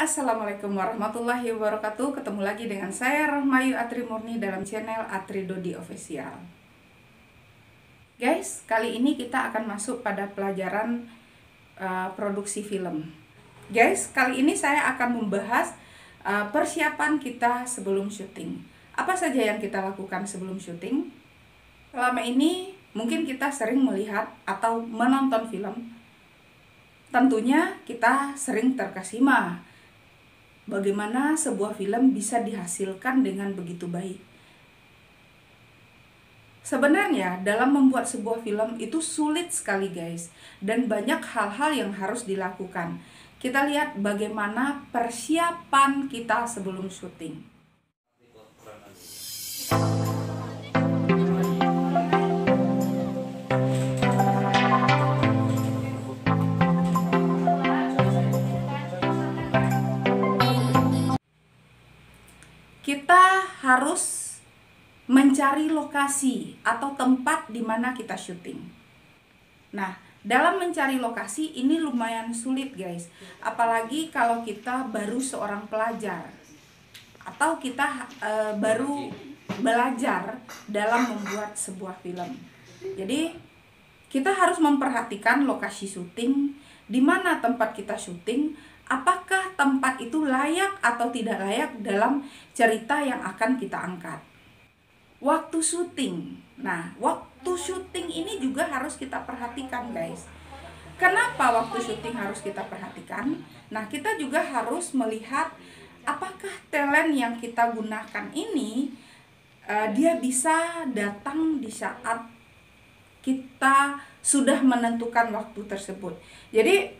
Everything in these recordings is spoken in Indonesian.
Assalamualaikum warahmatullahi wabarakatuh. Ketemu lagi dengan saya Rahmayu Atri Murni dalam channel Atri Dodi Official. Guys, kali ini kita akan masuk pada pelajaran produksi film. Guys, kali ini saya akan membahas persiapan kita sebelum syuting. Apa saja yang kita lakukan sebelum syuting? Selama ini mungkin kita sering melihat atau menonton film. Tentunya kita sering terkesima bagaimana sebuah film bisa dihasilkan dengan begitu baik. Sebenarnya dalam membuat sebuah film itu sulit sekali guys, dan banyak hal-hal yang harus dilakukan. Kita lihat bagaimana persiapan kita sebelum syuting. Kita harus mencari lokasi atau tempat di mana kita syuting. Nah, dalam mencari lokasi ini lumayan sulit guys. Apalagi kalau kita baru seorang pelajar atau kita baru belajar dalam membuat sebuah film. Jadi, kita harus memperhatikan lokasi syuting, di mana tempat kita syuting, apakah tempat itu layak atau tidak layak dalam cerita yang akan kita angkat. Waktu syuting. Nah, waktu syuting ini juga harus kita perhatikan, guys. Kenapa waktu syuting harus kita perhatikan? Nah, kita juga harus melihat apakah talent yang kita gunakan ini dia bisa datang di saat kita sudah menentukan waktu tersebut. Jadi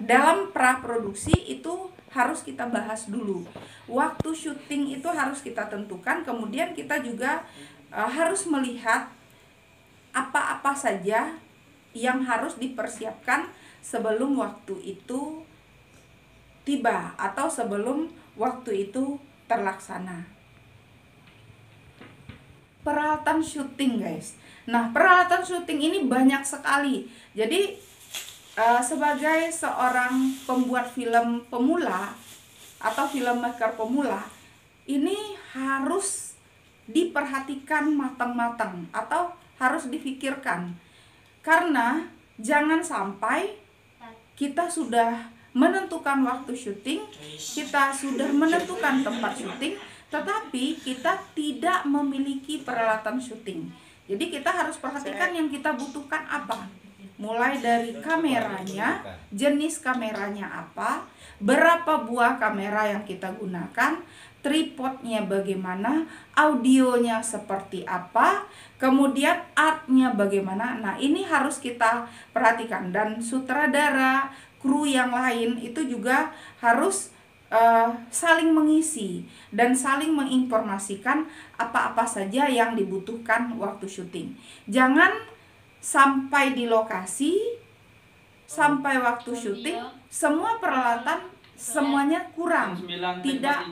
dalam praproduksi itu harus kita bahas dulu. Waktu syuting itu harus kita tentukan. Kemudian kita juga harus melihat apa-apa saja yang harus dipersiapkan sebelum waktu itu tiba atau sebelum waktu itu terlaksana. Peralatan syuting guys. Nah, peralatan syuting ini banyak sekali. Jadi sebagai seorang pembuat film pemula atau filmmaker pemula, ini harus diperhatikan matang-matang atau harus difikirkan. Karena jangan sampai kita sudah menentukan waktu syuting, kita sudah menentukan tempat syuting, tetapi kita tidak memiliki peralatan syuting. Jadi kita harus perhatikan yang kita butuhkan apa. Mulai dari kameranya, jenis kameranya apa, berapa buah kamera yang kita gunakan, tripodnya bagaimana, audionya seperti apa, kemudian artnya bagaimana. Nah, ini harus kita perhatikan. Dan sutradara, kru yang lain itu juga harus saling mengisi dan saling menginformasikan apa-apa saja yang dibutuhkan waktu syuting. Jangan sampai di lokasi, sampai waktu syuting, semua peralatan semuanya kurang, tidak.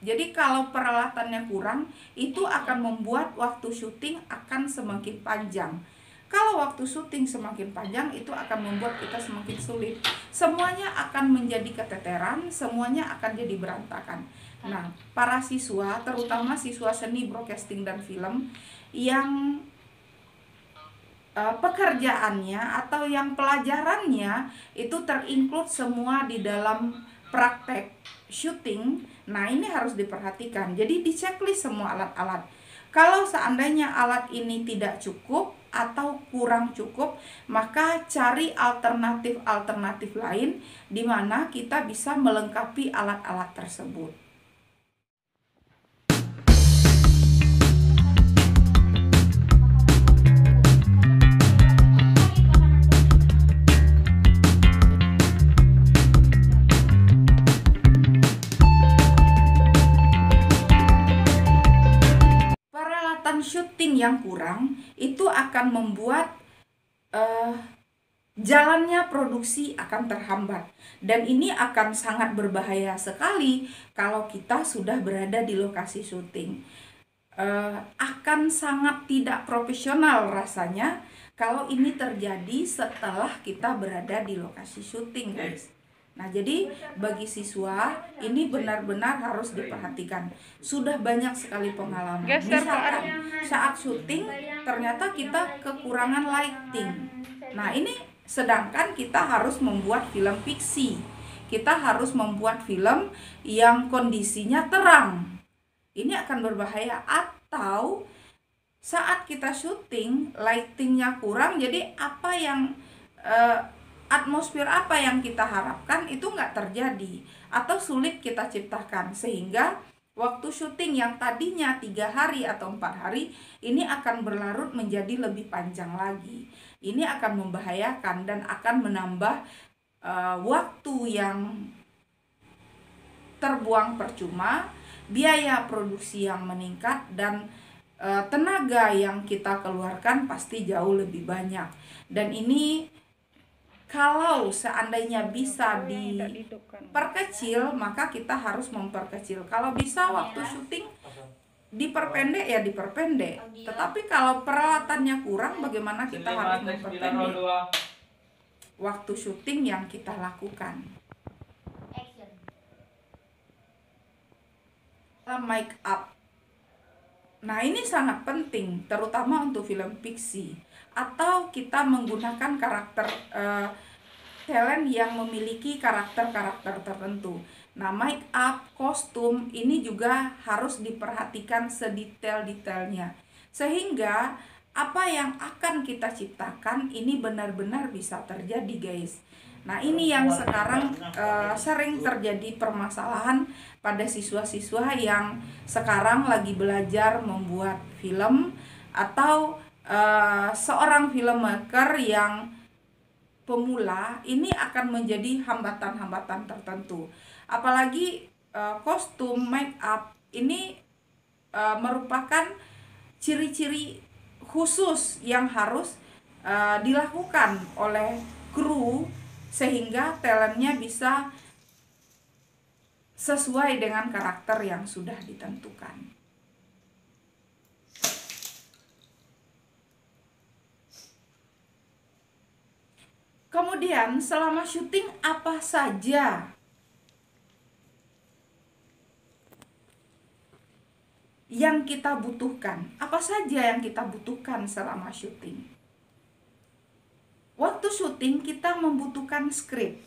Jadi kalau peralatannya kurang, itu akan membuat waktu syuting akan semakin panjang. Kalau waktu syuting semakin panjang, itu akan membuat kita semakin sulit. Semuanya akan menjadi keteteran, semuanya akan jadi berantakan. Nah, para siswa, terutama siswa seni broadcasting dan film yang pekerjaannya atau yang pelajarannya itu terinclude semua di dalam praktek syuting. Nah, ini harus diperhatikan. Jadi di checklist semua alat-alat. Kalau seandainya alat ini tidak cukup atau kurang cukup, maka cari alternatif lain di mana kita bisa melengkapi alat-alat tersebut. Syuting yang kurang itu akan membuat jalannya produksi akan terhambat, dan ini akan sangat berbahaya sekali kalau kita sudah berada di lokasi syuting. Akan sangat tidak profesional rasanya kalau ini terjadi setelah kita berada di lokasi syuting guys. Nah, jadi bagi siswa ini benar-benar harus diperhatikan. Sudah banyak sekali pengalaman. Misalkan saat syuting ternyata kita kekurangan lighting. Nah, ini sedangkan kita harus membuat film fiksi. Kita harus membuat film yang kondisinya terang. Ini akan berbahaya. Atau saat kita syuting lightingnya kurang, jadi apa yang atmosfer apa yang kita harapkan itu nggak terjadi atau sulit kita ciptakan, sehingga waktu syuting yang tadinya 3 hari atau 4 hari ini akan berlarut menjadi lebih panjang lagi. Ini akan membahayakan dan akan menambah waktu yang terbuang percuma, biaya produksi yang meningkat, dan tenaga yang kita keluarkan pasti jauh lebih banyak. Dan ini kalau seandainya bisa diperkecil, maka kita harus memperkecil. Kalau bisa waktu syuting diperpendek ya diperpendek. Tetapi kalau peralatannya kurang, bagaimana kita harus memperpendek waktu syuting yang kita lakukan. Make up. Nah, ini sangat penting, terutama untuk film fiksi atau kita menggunakan karakter talent yang memiliki karakter-karakter tertentu. Nah, make up, kostum ini juga harus diperhatikan sedetail-detailnya, sehingga apa yang akan kita ciptakan ini benar-benar bisa terjadi, guys. Nah, ini yang sekarang sering terjadi permasalahan pada siswa-siswa yang sekarang lagi belajar membuat film, atau seorang filmmaker yang pemula ini akan menjadi hambatan-hambatan tertentu. Apalagi kostum, make up ini merupakan ciri-ciri khusus yang harus dilakukan oleh kru sehingga talentnya bisa sesuai dengan karakter yang sudah ditentukan. Kemudian selama syuting apa saja yang kita butuhkan? Apa saja yang kita butuhkan selama syuting? Waktu syuting kita membutuhkan skrip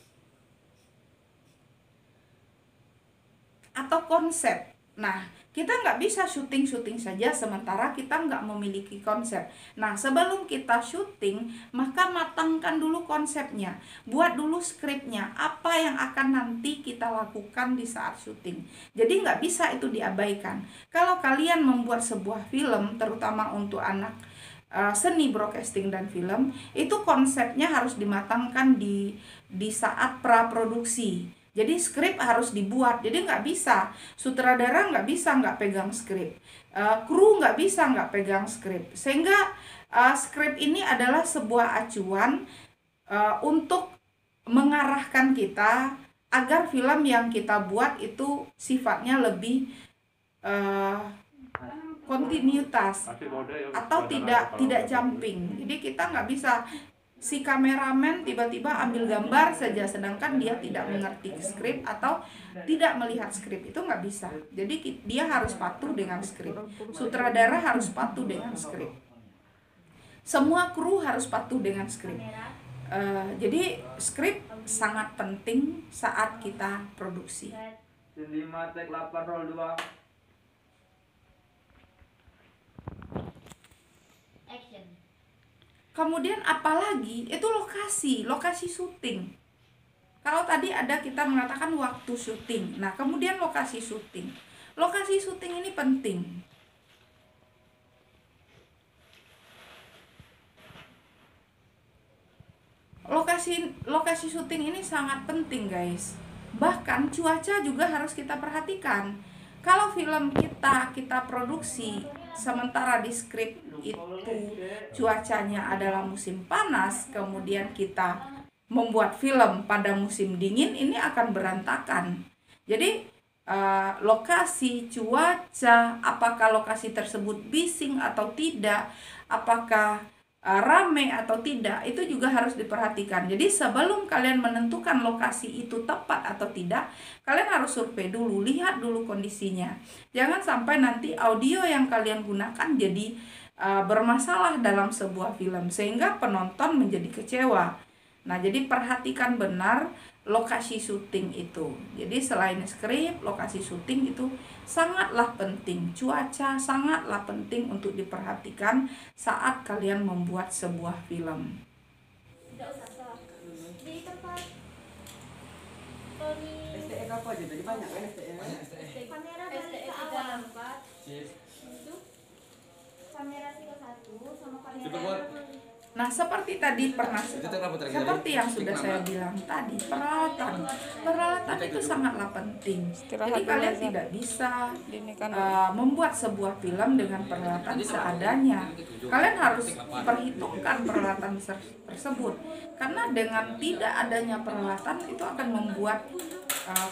atau konsep. Nah, kita nggak bisa syuting-syuting saja sementara kita nggak memiliki konsep. Nah, sebelum kita syuting, maka matangkan dulu konsepnya. Buat dulu skripnya, apa yang akan nanti kita lakukan di saat syuting. Jadi nggak bisa itu diabaikan. Kalau kalian membuat sebuah film, terutama untuk anak seni broadcasting dan film, itu konsepnya harus dimatangkan di saat praproduksi. Jadi skrip harus dibuat. Jadi nggak bisa sutradara nggak bisa nggak pegang skrip, kru nggak bisa nggak pegang skrip, sehingga skrip ini adalah sebuah acuan untuk mengarahkan kita agar film yang kita buat itu sifatnya lebih kontinuitas atau tidak jumping. Jadi kita nggak bisa si kameramen tiba-tiba ambil gambar saja sedangkan dia tidak mengerti skrip atau tidak melihat skrip, itu nggak bisa. Jadi dia harus patuh dengan skrip, sutradara harus patuh dengan skrip, semua kru harus patuh dengan skrip. Jadi skrip sangat penting saat kita produksi. Kemudian apalagi itu lokasi syuting. Kalau tadi ada kita mengatakan waktu syuting. Nah, kemudian lokasi syuting. Lokasi syuting ini penting. Lokasi syuting ini sangat penting, guys. Bahkan cuaca juga harus kita perhatikan. Kalau film kita produksi sementara di skrip itu cuacanya adalah musim panas, kemudian kita membuat film pada musim dingin, ini akan berantakan. Jadi lokasi, cuaca, apakah lokasi tersebut bising atau tidak, apakah rame atau tidak, itu juga harus diperhatikan. Jadi sebelum kalian menentukan lokasi itu tepat atau tidak, kalian harus survei dulu, lihat dulu kondisinya. Jangan sampai nanti audio yang kalian gunakan jadi bermasalah dalam sebuah film sehingga penonton menjadi kecewa. Nah, jadi perhatikan benar lokasi syuting itu. Jadi selain skrip, lokasi syuting itu sangatlah penting. Cuaca sangatlah penting untuk diperhatikan saat kalian membuat sebuah film. Tidak usah di tempat Tony STE apa aja tadi banyak kan STE? kamera balik ke awal 4 itu kamera 31 sama kamera. Nah, seperti tadi seperti yang sudah saya bilang tadi, peralatan itu sangatlah penting. Jadi kalian tidak bisa membuat sebuah film dengan peralatan seadanya. Kalian harus perhitungkan peralatan tersebut, karena dengan tidak adanya peralatan itu akan membuat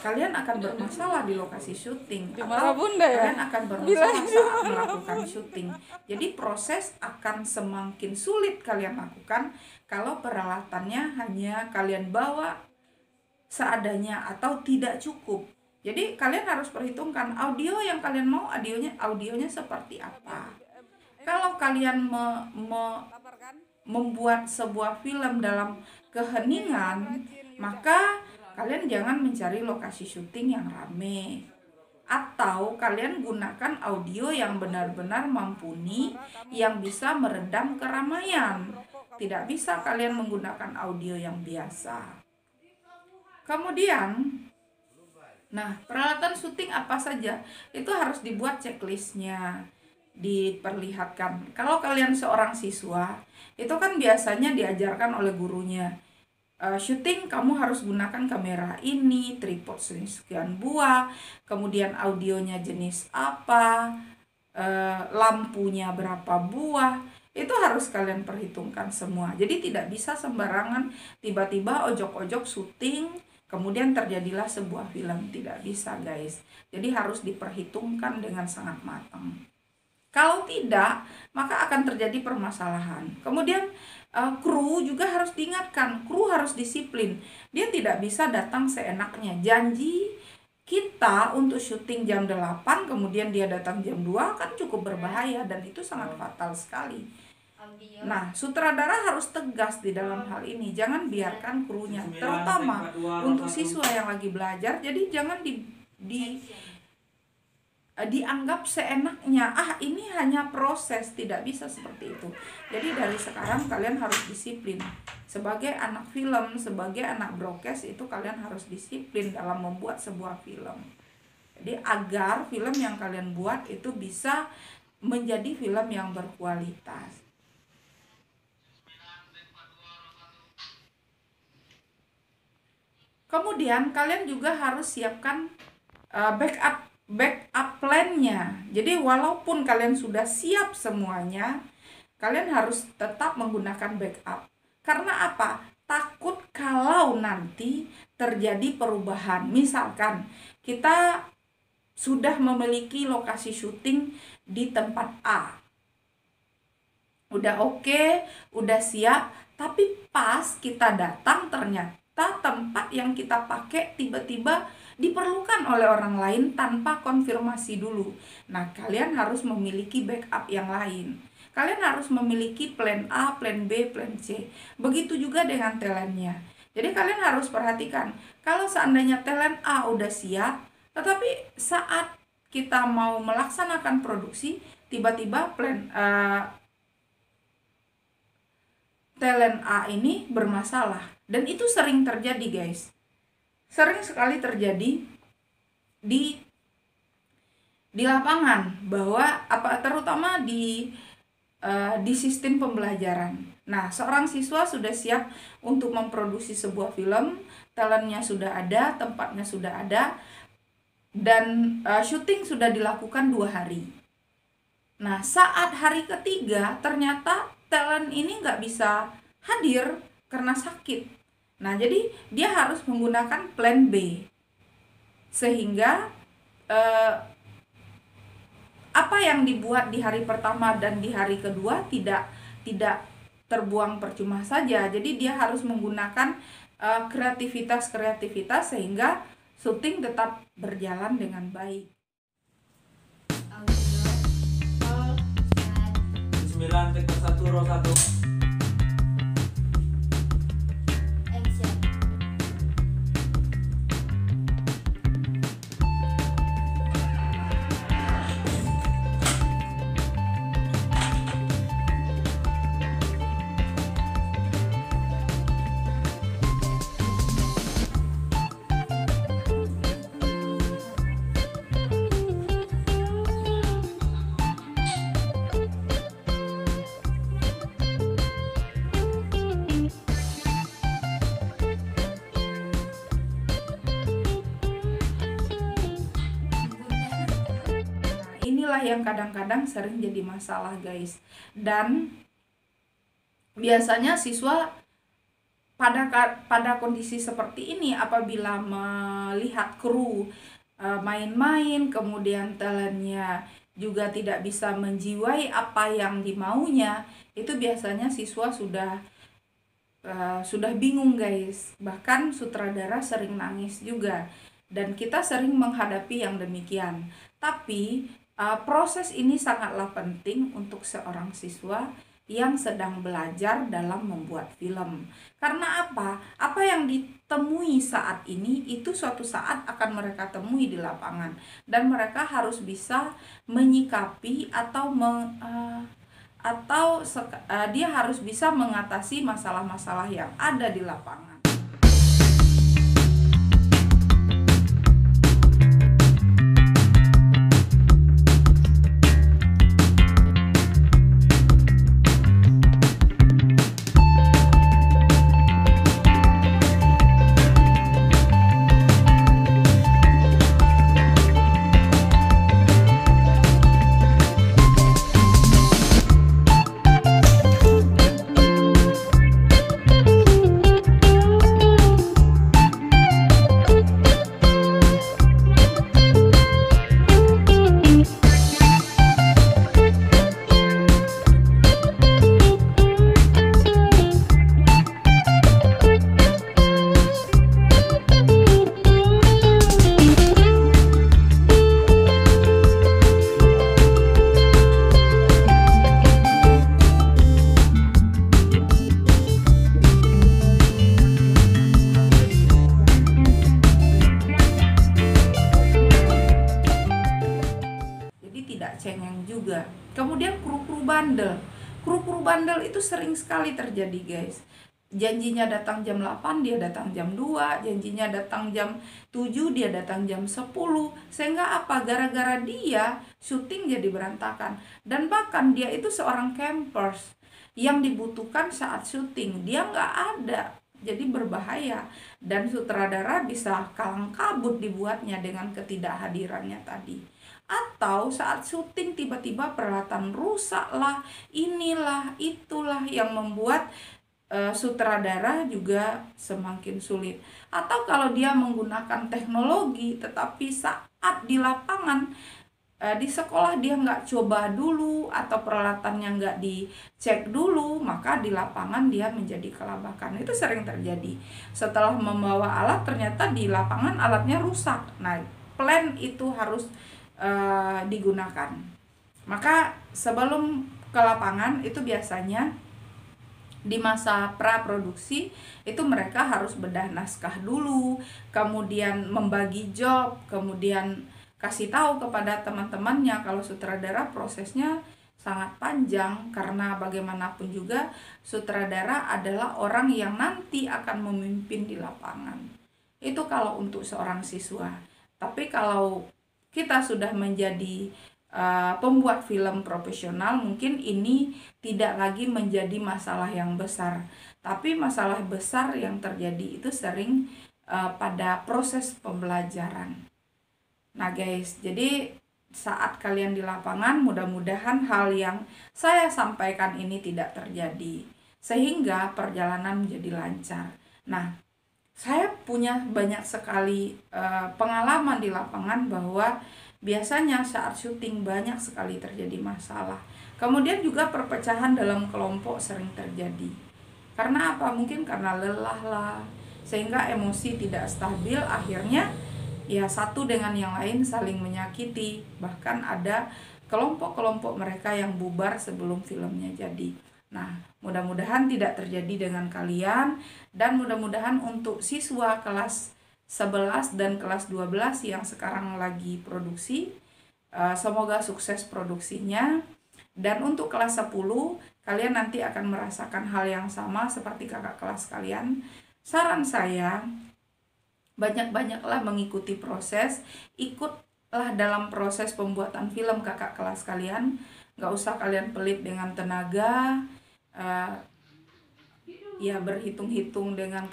kalian akan bermasalah di lokasi syuting, atau kalian akan bermasalah saat melakukan syuting. Jadi proses akan semakin sulit kalian lakukan kalau peralatannya hanya kalian bawa seadanya atau tidak cukup. Jadi kalian harus perhitungkan audio yang kalian mau, audionya seperti apa. Kalau kalian membuat sebuah film dalam keheningan, maka kalian jangan mencari lokasi syuting yang rame, atau kalian gunakan audio yang benar-benar mumpuni yang bisa meredam keramaian. Tidak bisa kalian menggunakan audio yang biasa. Kemudian, nah, peralatan syuting apa saja itu harus dibuat checklistnya, diperlihatkan. Kalau kalian seorang siswa, itu kan biasanya diajarkan oleh gurunya. Syuting kamu harus gunakan kamera ini, tripod sekian buah, kemudian audionya jenis apa, lampunya berapa buah, itu harus kalian perhitungkan semua. Jadi tidak bisa sembarangan tiba-tiba ojok-ojok syuting kemudian terjadilah sebuah film, tidak bisa guys. Jadi harus diperhitungkan dengan sangat matang. Kalau tidak, maka akan terjadi permasalahan. Kemudian kru juga harus diingatkan, kru harus disiplin. Dia tidak bisa datang seenaknya. Janji kita untuk syuting jam 8, kemudian dia datang jam 2 kan cukup berbahaya dan itu sangat fatal sekali. Nah, sutradara harus tegas di dalam hal ini. Jangan biarkan krunya, terutama untuk siswa yang lagi belajar. Jadi jangan dianggap seenaknya, ini hanya proses. Tidak bisa seperti itu. Jadi dari sekarang kalian harus disiplin. Sebagai anak film, sebagai anak broadcast, itu kalian harus disiplin dalam membuat sebuah film. Jadi agar film yang kalian buat itu bisa menjadi film yang berkualitas. Kemudian kalian juga harus siapkan backup plan-nya. Jadi walaupun kalian sudah siap semuanya, kalian harus tetap menggunakan backup. Karena apa? Takut kalau nanti terjadi perubahan. Misalkan kita sudah memiliki lokasi syuting di tempat A. Udah oke, udah siap, tapi pas kita datang ternyata tempat yang kita pakai tiba-tiba diperlukan oleh orang lain tanpa konfirmasi dulu. Nah, kalian harus memiliki backup yang lain. Kalian harus memiliki plan A, plan B, plan C. Begitu juga dengan talentnya. Jadi kalian harus perhatikan, kalau seandainya talent A udah siap, tetapi saat kita mau melaksanakan produksi, tiba-tiba talent A ini bermasalah. Dan itu sering terjadi guys. Sering sekali terjadi di lapangan, bahwa terutama di sistem pembelajaran. Nah, seorang siswa sudah siap untuk memproduksi sebuah film, talentnya sudah ada, tempatnya sudah ada, dan syuting sudah dilakukan 2 hari. Nah, saat hari ketiga ternyata talent ini nggak bisa hadir karena sakit. Nah, jadi dia harus menggunakan plan B, sehingga apa yang dibuat di hari pertama dan di hari kedua tidak terbuang percuma saja. Jadi dia harus menggunakan kreativitas sehingga syuting tetap berjalan dengan baik. Sembilan, take 1, roll 1. Action. Inilah yang kadang-kadang sering jadi masalah guys, dan biasanya siswa pada kondisi seperti ini apabila melihat kru main-main, kemudian talentnya juga tidak bisa menjiwai apa yang dimaunya, itu biasanya siswa sudah bingung guys. Bahkan sutradara sering nangis juga, dan kita sering menghadapi yang demikian. Tapi proses ini sangatlah penting untuk seorang siswa yang sedang belajar dalam membuat film. Karena apa? Apa yang ditemui saat ini itu suatu saat akan mereka temui di lapangan, dan mereka harus bisa menyikapi dia harus bisa mengatasi masalah-masalah yang ada di lapangan. Cengeng juga. Kemudian kru-kru bandel itu sering sekali terjadi guys. Janjinya datang jam 8, dia datang jam 2, janjinya datang jam 7, dia datang jam 10. Sehingga apa? Gara-gara dia syuting jadi berantakan. Dan bahkan dia itu seorang campers yang dibutuhkan saat syuting, dia nggak ada. Jadi berbahaya, dan sutradara bisa kalang kabut dibuatnya dengan ketidakhadirannya tadi. Atau saat syuting tiba-tiba peralatan rusak lah, inilah itulah yang membuat sutradara juga semakin sulit. Atau kalau dia menggunakan teknologi tetapi saat di lapangan di sekolah dia nggak coba dulu atau peralatannya nggak dicek dulu, maka di lapangan dia menjadi kelabakan. Itu sering terjadi. Setelah membawa alat ternyata di lapangan alatnya rusak. Nah, plan itu harus digunakan. Maka sebelum ke lapangan itu biasanya di masa praproduksi itu mereka harus bedah naskah dulu, kemudian membagi job, kemudian kasih tahu kepada teman-temannya. Kalau sutradara prosesnya sangat panjang, karena bagaimanapun juga sutradara adalah orang yang nanti akan memimpin di lapangan. Itu kalau untuk seorang siswa. Tapi kalau kita sudah menjadi pembuat film profesional, mungkin ini tidak lagi menjadi masalah yang besar. Tapi masalah besar yang terjadi itu sering pada proses pembelajaran. Nah guys, jadi saat kalian di lapangan, mudah-mudahan hal yang saya sampaikan ini tidak terjadi, sehingga perjalanan menjadi lancar. Nah, saya punya banyak sekali pengalaman di lapangan bahwa biasanya saat syuting banyak sekali terjadi masalah. Kemudian juga perpecahan dalam kelompok sering terjadi. Karena apa? Mungkin karena lelah lah, sehingga emosi tidak stabil, akhirnya ya satu dengan yang lain saling menyakiti. Bahkan ada kelompok-kelompok mereka yang bubar sebelum filmnya jadi. Nah, mudah-mudahan tidak terjadi dengan kalian, dan mudah-mudahan untuk siswa kelas 11 dan kelas 12 yang sekarang lagi produksi, semoga sukses produksinya. Dan untuk kelas 10, kalian nanti akan merasakan hal yang sama seperti kakak kelas kalian. Saran saya, banyak-banyaklah mengikuti proses, ikutlah dalam proses pembuatan film kakak kelas kalian. Gak usah kalian pelit dengan tenaga, ya berhitung-hitung dengan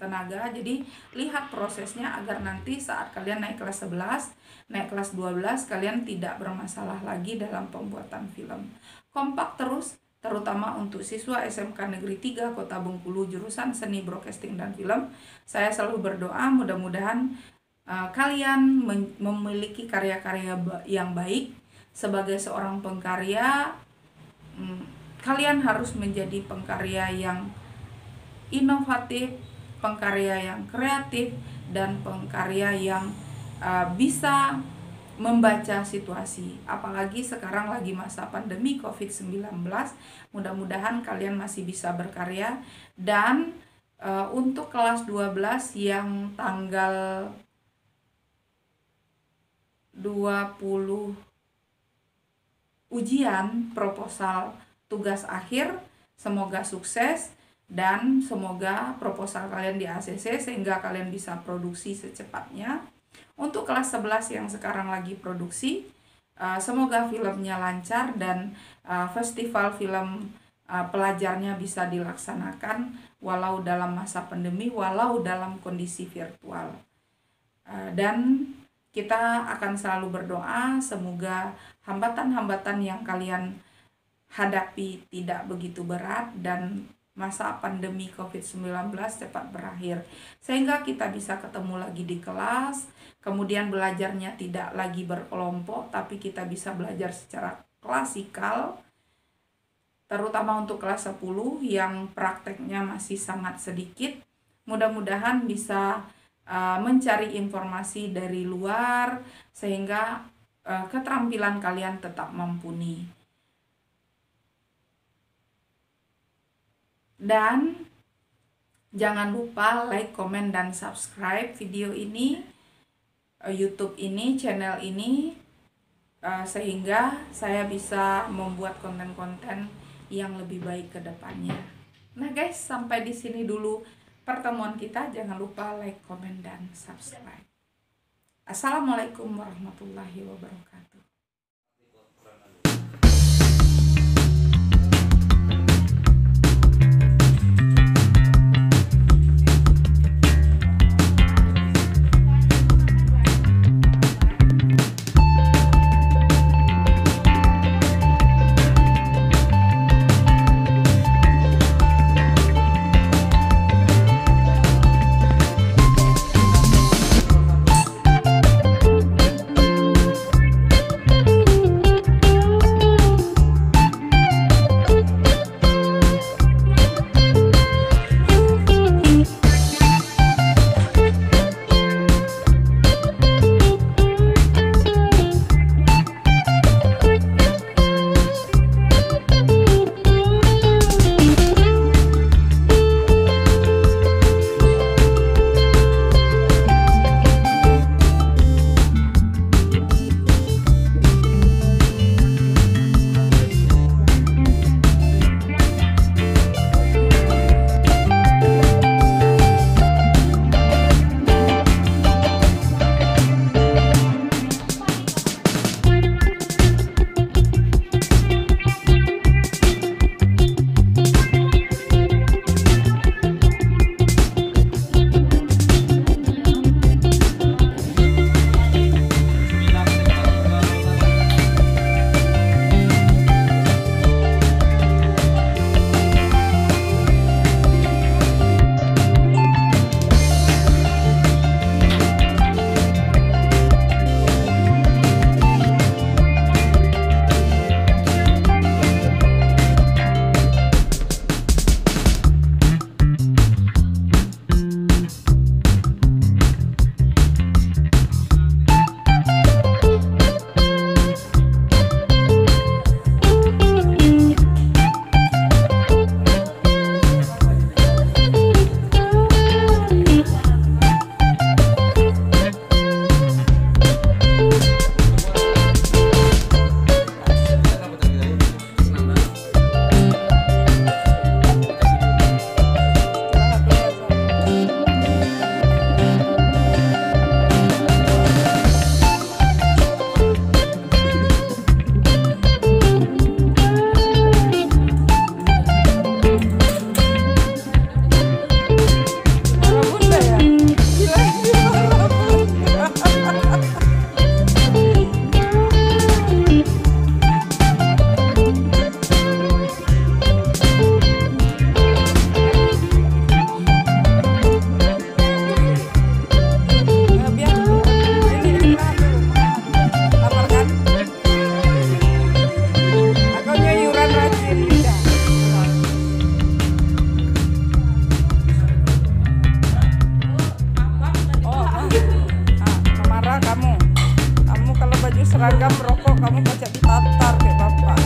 tenaga. Jadi lihat prosesnya agar nanti saat kalian naik kelas 11, naik kelas 12, kalian tidak bermasalah lagi dalam pembuatan film. Kompak terus, terutama untuk siswa SMK Negeri 3 Kota Bengkulu jurusan Seni Broadcasting dan Film. Saya selalu berdoa mudah-mudahan kalian memiliki karya-karya yang baik. Sebagai seorang pengkarya, kalian harus menjadi pengkarya yang inovatif, pengkarya yang kreatif, dan pengkarya yang bisa membaca situasi. Apalagi sekarang lagi masa pandemi COVID-19, mudah-mudahan kalian masih bisa berkarya. Dan untuk kelas 12 yang tanggal 20 ujian proposal tugas akhir, semoga sukses. Dan semoga proposal kalian di ACC sehingga kalian bisa produksi secepatnya. Untuk kelas 11 yang sekarang lagi produksi, semoga filmnya lancar dan festival film pelajarnya bisa dilaksanakan walau dalam masa pandemi, walau dalam kondisi virtual. Dan kita akan selalu berdoa semoga hambatan-hambatan yang kalian hadapi tidak begitu berat dan masa pandemi COVID-19 cepat berakhir, sehingga kita bisa ketemu lagi di kelas, kemudian belajarnya tidak lagi berkelompok, tapi kita bisa belajar secara klasikal, terutama untuk kelas 10 yang prakteknya masih sangat sedikit. Mudah-mudahan bisa mencari informasi dari luar, sehingga keterampilan kalian tetap mumpuni. Dan jangan lupa like, komen, dan subscribe video ini, YouTube ini, channel ini, sehingga saya bisa membuat konten-konten yang lebih baik ke depannya. Nah guys, sampai di sini dulu pertemuan kita. Jangan lupa like, komen, dan subscribe. Assalamualaikum warahmatullahi wabarakatuh. seragam rokok kamu pajak ditatar kayak bapak.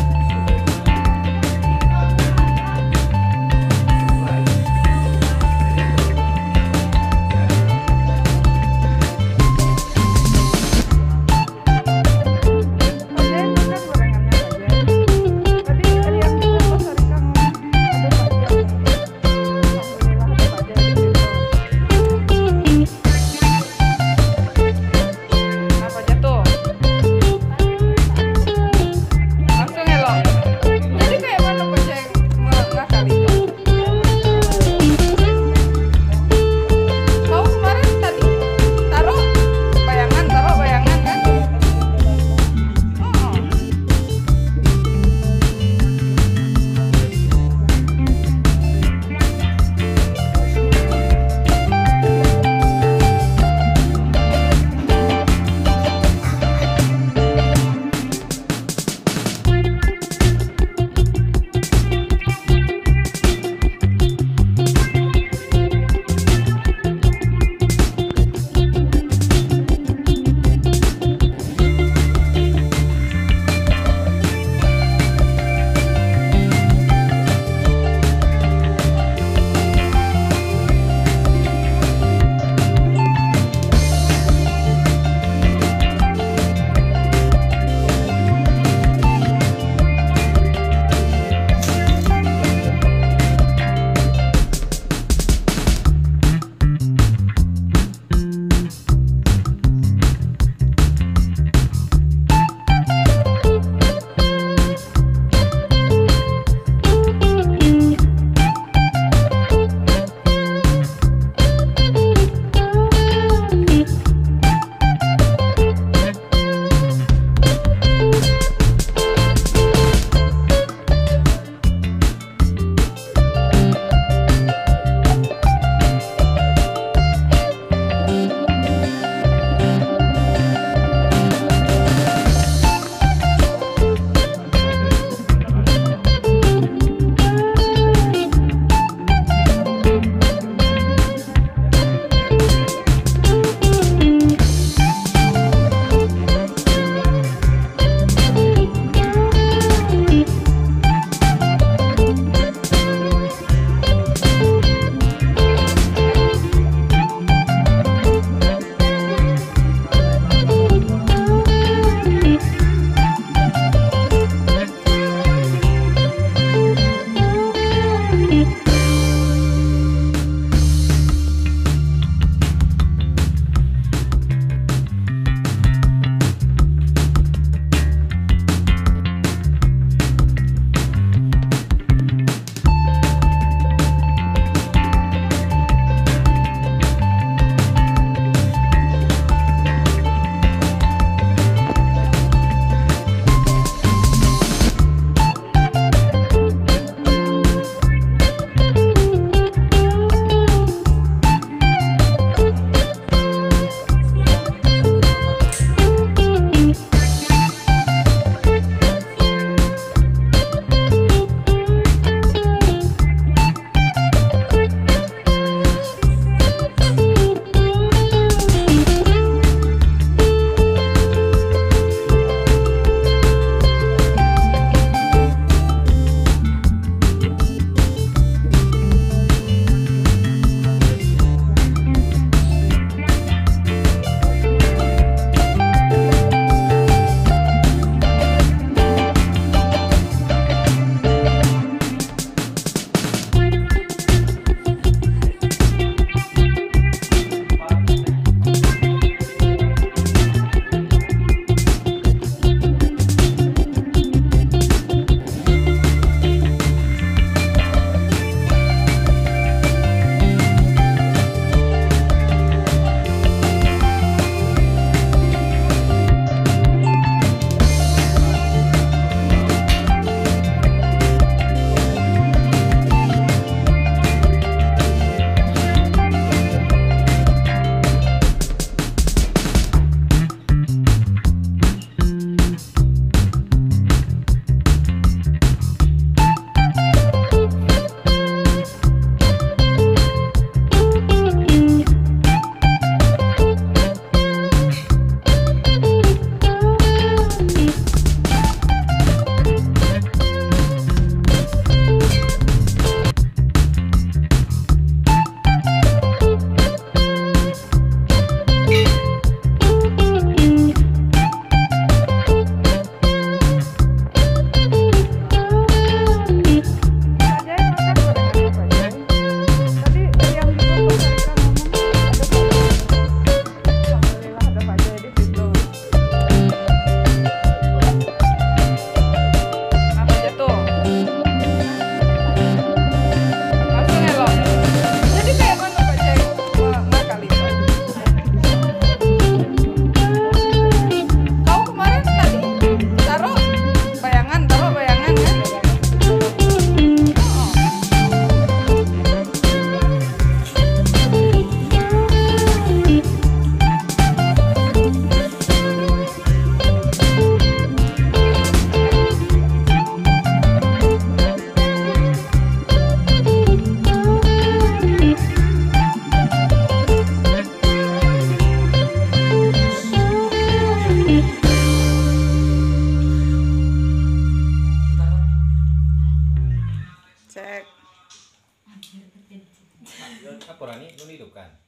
orang ini lu hidupkan.